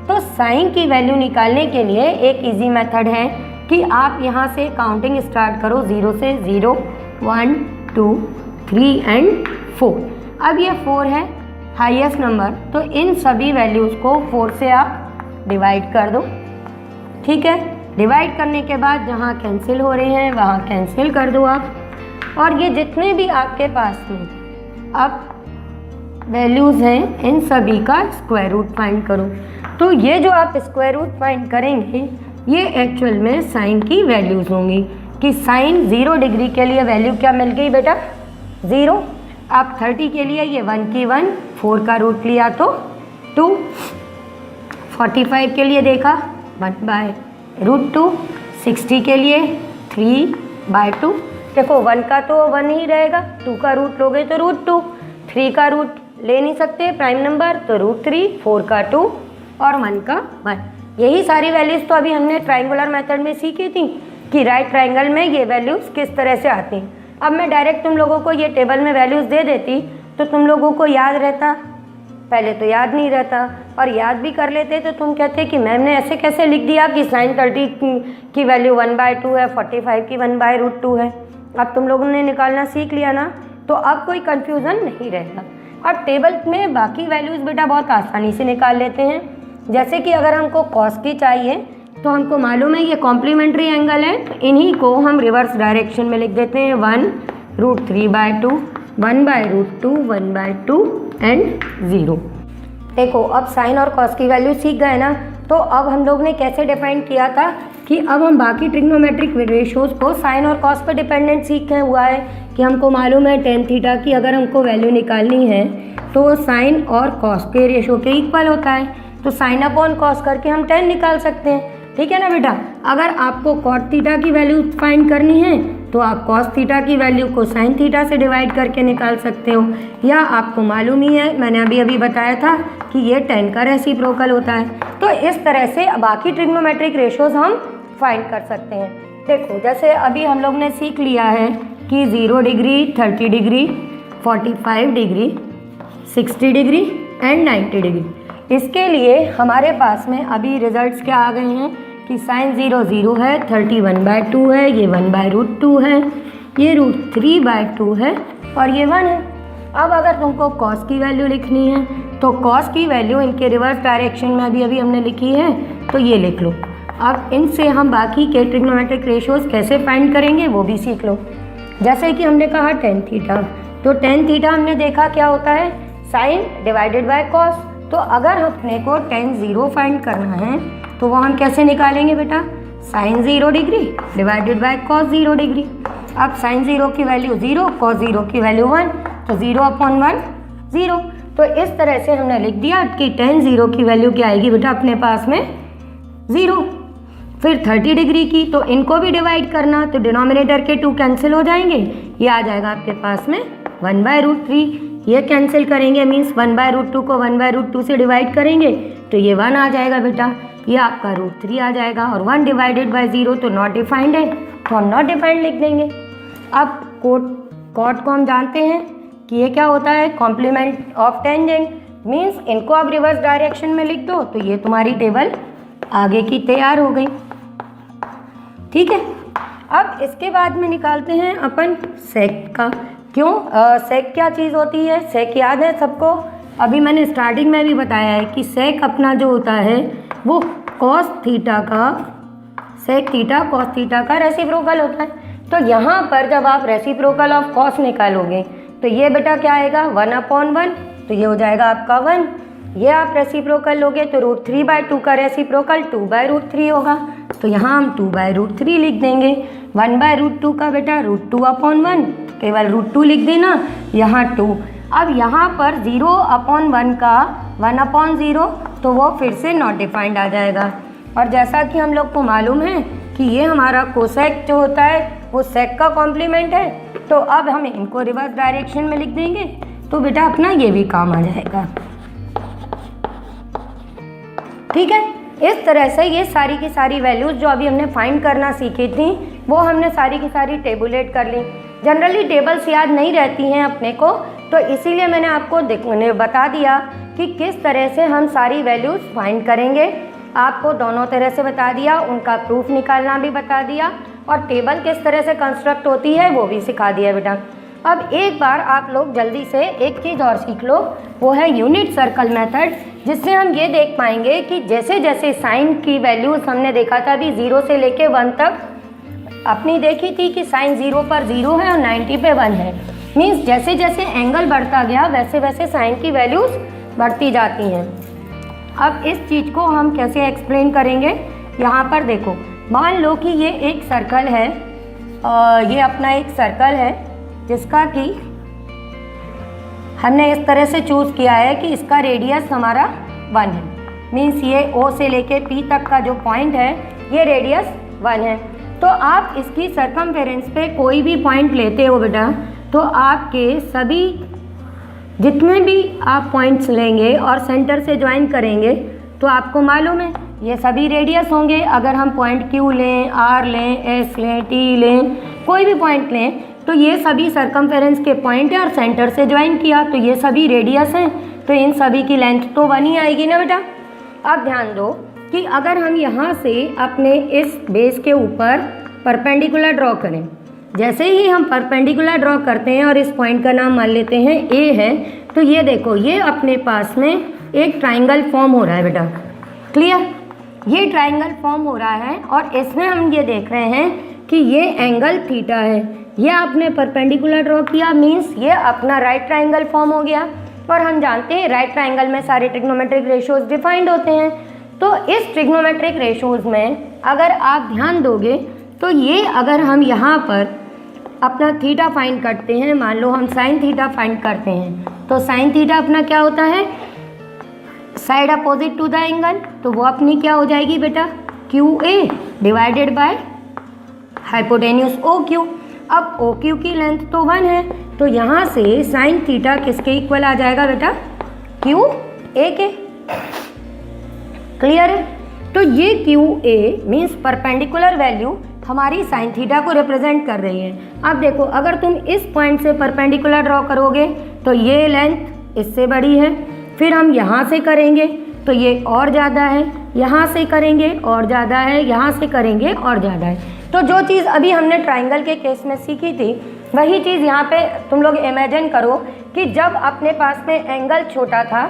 A: तो साइन की वैल्यू निकालने के लिए एक इजी मेथड है कि आप यहाँ से काउंटिंग स्टार्ट करो 0 से। 0, 1, 2, 3 एंड 4। अब ये 4 है हाईएस्ट नंबर, तो इन सभी वैल्यूज़ को 4 से आप डिवाइड कर दो। ठीक है, डिवाइड करने के बाद जहाँ कैंसिल हो रहे हैं वहाँ कैंसिल कर दो आप। और ये जितने भी आपके पास में अब वैल्यूज़ हैं इन सभी का स्क्वायर रूट फाइंड करो। तो ये जो आप स्क्वायर रूट फाइंड करेंगे ये एक्चुअल में साइन की वैल्यूज़ होंगी। कि साइन 0 डिग्री के लिए वैल्यू क्या मिल गई बेटा? 0। आप 30 के लिए ये 1 की 1, 4 का रूट लिया तो 2। 45 के लिए देखा 1/√2। 60 के लिए 3/2। देखो 1 का तो 1 ही रहेगा, 2 का रूट लोगे तो √2, 3 का रूट ले नहीं सकते प्राइम नंबर तो √3, 4 का 2 और 1 का 1। यही सारी वैल्यूज़ तो अभी हमने ट्राइंगुलर मेथड में सीखी थी कि राइट ट्राइंगल में ये वैल्यूज़ किस तरह से आती हैं। अब मैं डायरेक्ट तुम लोगों को ये टेबल में वैल्यूज़ दे देती तो तुम लोगों को याद रहता? पहले तो याद नहीं रहता, और याद भी कर लेते तो तुम कहते कि मैम ने ऐसे कैसे लिख दिया कि साइन 30 की वैल्यू 1/2 है, 45 की 1/√2 है। अब तुम लोगों ने निकालना सीख लिया ना, तो अब कोई कन्फ्यूज़न नहीं रहेगा। अब टेबल में बाकी वैल्यूज़ बेटा बहुत आसानी से निकाल लेते हैं। जैसे कि अगर हमको कॉस की चाहिए तो हमको मालूम है ये कॉम्प्लीमेंट्री एंगल है, तो इन्हीं को हम रिवर्स डायरेक्शन में लिख देते हैं। 1√3/2, 1/√2, 1/2 एंड 0। देखो अब साइन और कॉस की वैल्यू सीख गए ना, तो अब हम लोग ने कैसे डिफाइन किया था कि अब हम बाकी ट्रिग्नोमेट्रिक रेशियोज़ को साइन और कॉस पर डिपेंडेंट सीखे हुआ है। कि हमको मालूम है tan थीटा की अगर हमको वैल्यू निकालनी है तो साइन और कॉस के रेशो के इक्वल होता है, तो साइन अपॉन कॉस करके हम tan निकाल सकते हैं। ठीक है ना बेटा? अगर आपको कॉट थीटा की वैल्यू फाइंड करनी है तो आप कॉस थीटा की वैल्यू को साइन थीटा से डिवाइड करके निकाल सकते हो, या आपको मालूम ही है, मैंने अभी बताया था कि ये tan का रेसिप्रोकल होता है। तो इस तरह से बाकी ट्रिग्नोमेट्रिक रेशियोज़ हम फाइंड कर सकते हैं। देखो जैसे अभी हम लोग ने सीख लिया है कि 0 degree, 30 degree, 45 degree, 60 degree and 90 degree. इसके लिए हमारे पास में अभी रिजल्ट्स क्या आ गए हैं कि साइन 0 0 है, 30 1/2 है, ये 1/√2 है, ये √3/2 है और ये 1 है। अब अगर तुमको कॉस की वैल्यू लिखनी है तो कॉस की वैल्यू इनके रिवर्स डायरेक्शन में अभी हमने लिखी है, तो ये लिख लो। अब इनसे हम बाकी के ट्रिग्नोमेट्रिक रेशियोज़ कैसे फाइंड करेंगे वो भी सीख लो। जैसे कि हमने कहा tan थीटा, तो tan थीटा हमने देखा क्या होता है, साइन डिवाइडेड बाय कॉस। तो अगर अपने को tan 0 फाइंड करना है तो वो हम कैसे निकालेंगे बेटा, sine 0 degree divided by cos 0 degree. अब साइन 0 की वैल्यू 0, कॉस 0 की वैल्यू 1, तो 0/1 0। तो इस तरह से हमने लिख दिया कि tan 0 की वैल्यू क्या आएगी बेटा अपने पास में 0। फिर 30 डिग्री की, तो इनको भी डिवाइड करना, तो डिनोमिनेटर के 2 कैंसिल हो जाएंगे, ये आ जाएगा आपके पास में 1/√3। ये कैंसिल करेंगे मीन्स 1/√2 को 1/√2 से डिवाइड करेंगे तो ये 1 आ जाएगा बेटा, ये आपका √3 आ जाएगा। और 1 डिवाइडेड बाय 0 तो नॉट डिफाइंड है, तो हम नॉट डिफाइंड लिख देंगे। अब कॉट को हम जानते हैं कि ये क्या होता है, कॉम्प्लीमेंट ऑफ टेंजेंट, मीन्स इनको आप रिवर्स डायरेक्शन में लिख दो तो ये तुम्हारी टेबल आगे की तैयार हो गई। ठीक है। अब इसके बाद में निकालते हैं अपन सेक का। क्यों सेक क्या चीज़ होती है? सेक याद है सबको? अभी मैंने स्टार्टिंग में भी बताया है कि सेक अपना जो होता है वो कॉस थीटा का, सेक थीटा कॉस थीटा का रेसिप्रोकल होता है। तो यहाँ पर जब आप रेसिप्रोकल ऑफ कॉस निकालोगे तो ये बेटा क्या आएगा 1/1, तो ये हो जाएगा आपका 1। ये आप रेसिप्रोकल लोगे तो √3/2 का रेसिप्रोकल 2/√3 होगा, तो यहाँ हम 2/√3 लिख देंगे। 1/√2 का बेटा √2/1, केवल √2 लिख देना, यहाँ 2। अब यहाँ पर 0/1 का 1/0, तो वो फिर से नॉट डिफाइंड आ जाएगा। और जैसा कि हम लोग को मालूम है कि ये हमारा कोसेक जो होता है वो सेक का कॉम्प्लीमेंट है, तो अब हम इनको रिवर्स डायरेक्शन में लिख देंगे, तो बेटा अपना ये भी काम आ जाएगा। ठीक है, इस तरह से ये सारी की सारी वैल्यूज़ जो अभी हमने फाइंड करना सीखी थी वो हमने सारी की सारी टेबुलेट कर ली। जनरली टेबल्स याद नहीं रहती हैं अपने को, तो इसीलिए मैंने आपको बता दिया कि किस तरह से हम सारी वैल्यूज़ फाइंड करेंगे। आपको दोनों तरह से बता दिया, उनका प्रूफ निकालना भी बता दिया, और टेबल किस तरह से कंस्ट्रक्ट होती है वो भी सिखा दिया बेटा। अब एक बार आप लोग जल्दी से एक चीज़ और सीख लो, वो है यूनिट सर्कल मेथड, जिससे हम ये देख पाएंगे कि जैसे जैसे साइन की वैल्यूज़ हमने देखा था अभी 0 से लेके 1 तक अपनी देखी थी कि साइन 0 पर 0 है और 90 पे 1 है। मीन्स जैसे जैसे एंगल बढ़ता गया वैसे वैसे साइन की वैल्यूज़ बढ़ती जाती हैं। अब इस चीज़ को हम कैसे एक्सप्लेन करेंगे? यहाँ पर देखो, मान लो कि ये एक सर्कल है, ये अपना एक सर्कल है जिसका कि हमने इस तरह से चूज़ किया है कि इसका रेडियस हमारा 1 है। मीन्स ये O से लेके P तक का जो पॉइंट है ये रेडियस 1 है। तो आप इसकी सर्कमफेरेंस पे कोई भी पॉइंट लेते हो बेटा, तो आपके सभी जितने भी आप पॉइंट्स लेंगे और सेंटर से ज्वाइन करेंगे तो आपको मालूम है ये सभी रेडियस होंगे। अगर हम पॉइंट Q लें, R लें, S लें, T लें, कोई भी पॉइंट लें, तो ये सभी सर्कमफेरेंस के पॉइंट है और सेंटर से ज्वाइन किया तो ये सभी रेडियस हैं, तो इन सभी की लेंथ तो 1 ही आएगी ना बेटा। अब ध्यान दो कि अगर हम यहाँ से अपने इस बेस के ऊपर परपेंडिकुलर ड्रॉ करें, जैसे ही हम परपेंडिकुलर ड्रॉ करते हैं और इस पॉइंट का नाम मान लेते हैं A है, तो ये देखो ये अपने पास में एक ट्राइंगल फॉर्म हो रहा है बेटा। क्लियर? ये ट्राइंगल फॉर्म हो रहा है और इसमें हम ये देख रहे हैं कि ये एंगल थीटा है। ये आपने परपेंडिकुलर ड्रॉ किया, मीन्स ये अपना राइट ट्राइंगल फॉर्म हो गया। और हम जानते हैं राइट ट्राइंगल में सारे ट्रिग्नोमेट्रिक रेशियोज डिफाइंड होते हैं। तो इस ट्रिग्नोमेट्रिक रेशियोज में अगर आप ध्यान दोगे तो ये अगर हम यहाँ पर अपना थीटा फाइंड करते हैं, मान लो हम साइन थीटा फाइंड करते हैं, तो साइन थीटा अपना क्या होता है? Side opposite to the angle, तो वो अपनी क्या हो जाएगी बेटा? QA divided by hypotenuse OQ। अब OQ की लेंथ तो 1 है, तो यहाँ से साइन थीटा किसके इक्वल आ जाएगा बेटा? QA के। क्लियर है? तो ये QA मीन्स परपेंडिकुलर वैल्यू हमारी साइन थीटा को रिप्रेजेंट कर रही है। अब देखो अगर तुम इस पॉइंट से परपेंडिकुलर ड्रॉ करोगे तो ये लेंथ इससे बड़ी है, फिर हम यहाँ से करेंगे तो ये और ज़्यादा है, यहाँ से करेंगे और ज़्यादा है, यहाँ से करेंगे और ज़्यादा है। तो जो चीज़ अभी हमने ट्राइंगल के केस में सीखी थी वही चीज़ यहाँ पे तुम लोग इमेजिन करो कि जब अपने पास में एंगल छोटा था,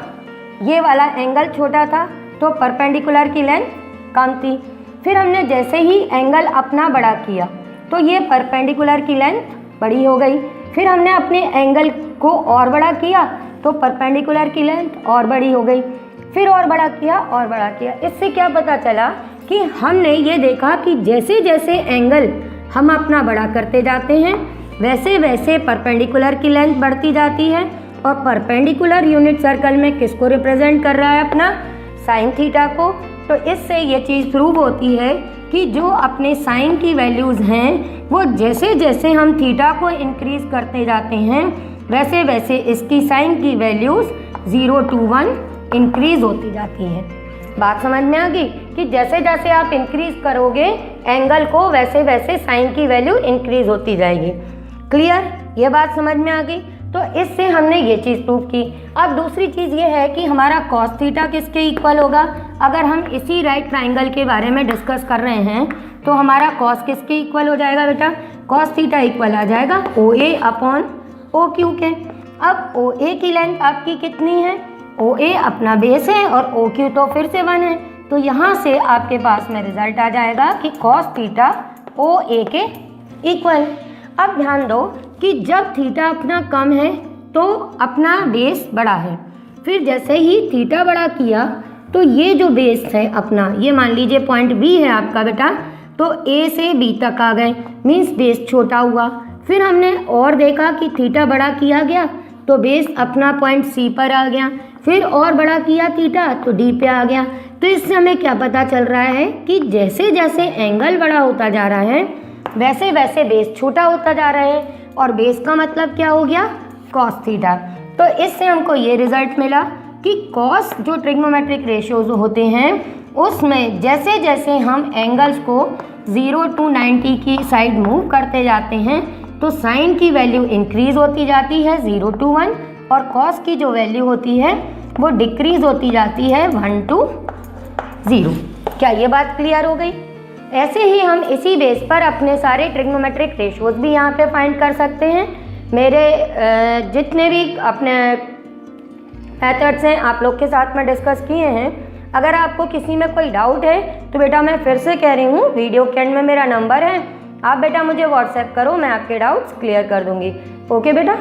A: ये वाला एंगल छोटा था, तो परपेंडिकुलर की लेंथ कम थी। फिर हमने जैसे ही एंगल अपना बड़ा किया तो ये परपेंडिकुलर की लेंथ बड़ी हो गई। फिर हमने अपने एंगल को और बड़ा किया तो परपेंडिकुलर की लेंथ और बड़ी हो गई। फिर और बड़ा किया और बड़ा किया। इससे क्या पता चला कि हमने ये देखा कि जैसे जैसे एंगल हम अपना बड़ा करते जाते हैं वैसे वैसे परपेंडिकुलर की लेंथ बढ़ती जाती है। और परपेंडिकुलर यूनिट सर्कल में किसको रिप्रेजेंट कर रहा है? अपना साइन थीटा को। तो इससे ये चीज़ प्रूव होती है कि जो अपने साइन की वैल्यूज़ हैं वो जैसे जैसे हम थीटा को इंक्रीज़ करते जाते हैं वैसे वैसे इसकी साइन की वैल्यूज़ 0 to 1 इंक्रीज़ होती जाती है। बात समझ में आ गई कि जैसे जैसे आप इंक्रीज़ करोगे एंगल को वैसे वैसे साइन की वैल्यू इंक्रीज़ होती जाएगी। क्लियर? ये बात समझ में आ गई। तो इससे हमने ये चीज़ प्रूव की। अब दूसरी चीज़ ये है कि हमारा कॉस थीटा किसके इक्वल होगा। अगर हम इसी राइट ट्राइंगल के बारे में डिस्कस कर रहे हैं तो हमारा कॉस किसके इक्वल हो जाएगा बेटा, कॉस थीटा इक्वल आ जाएगा OA अपॉन OQ के। अब OA की लेंथ आपकी कितनी है, OA अपना बेस है और OQ तो फिर से 1 है, तो यहाँ से आपके पास में रिजल्ट आ जाएगा कि कॉस थीटा OA के इक्वल। अब ध्यान दो कि जब थीटा अपना कम है तो अपना बेस बड़ा है, फिर जैसे ही थीटा बड़ा किया तो ये जो बेस है अपना, ये मान लीजिए पॉइंट B है आपका बेटा, तो A से B तक आ गए, मीन्स बेस छोटा हुआ। फिर हमने और देखा कि थीटा बड़ा किया गया तो बेस अपना पॉइंट C पर आ गया, फिर और बड़ा किया थीटा तो D पे आ गया। तो इससे हमें क्या पता चल रहा है कि जैसे जैसे एंगल बड़ा होता जा रहा है वैसे वैसे बेस छोटा होता जा रहा है, और बेस का मतलब क्या हो गया, कॉस थीटा। तो इससे हमको ये रिजल्ट मिला कि कॉस जो ट्रिग्नोमेट्रिक रेशियोज होते हैं उसमें जैसे जैसे हम एंगल्स को 0 to 90 की साइड मूव करते जाते हैं तो साइन की वैल्यू इंक्रीज होती जाती है 0 to 1, और कॉस की जो वैल्यू होती है वो डिक्रीज होती जाती है 1 to 0। क्या ये बात क्लियर हो गई। ऐसे ही हम इसी बेस पर अपने सारे ट्रिग्नोमेट्रिक रेशियोज भी यहाँ पे फाइंड कर सकते हैं। मेरे जितने भी अपने मेथड्स हैं आप लोग के साथ में डिस्कस किए हैं। अगर आपको किसी में कोई डाउट है तो बेटा मैं फिर से कह रही हूँ, वीडियो के एंड में मेरा नंबर है, आप बेटा मुझे व्हाट्सएप करो, मैं आपके डाउट्स क्लियर कर दूँगी। ओके बेटा।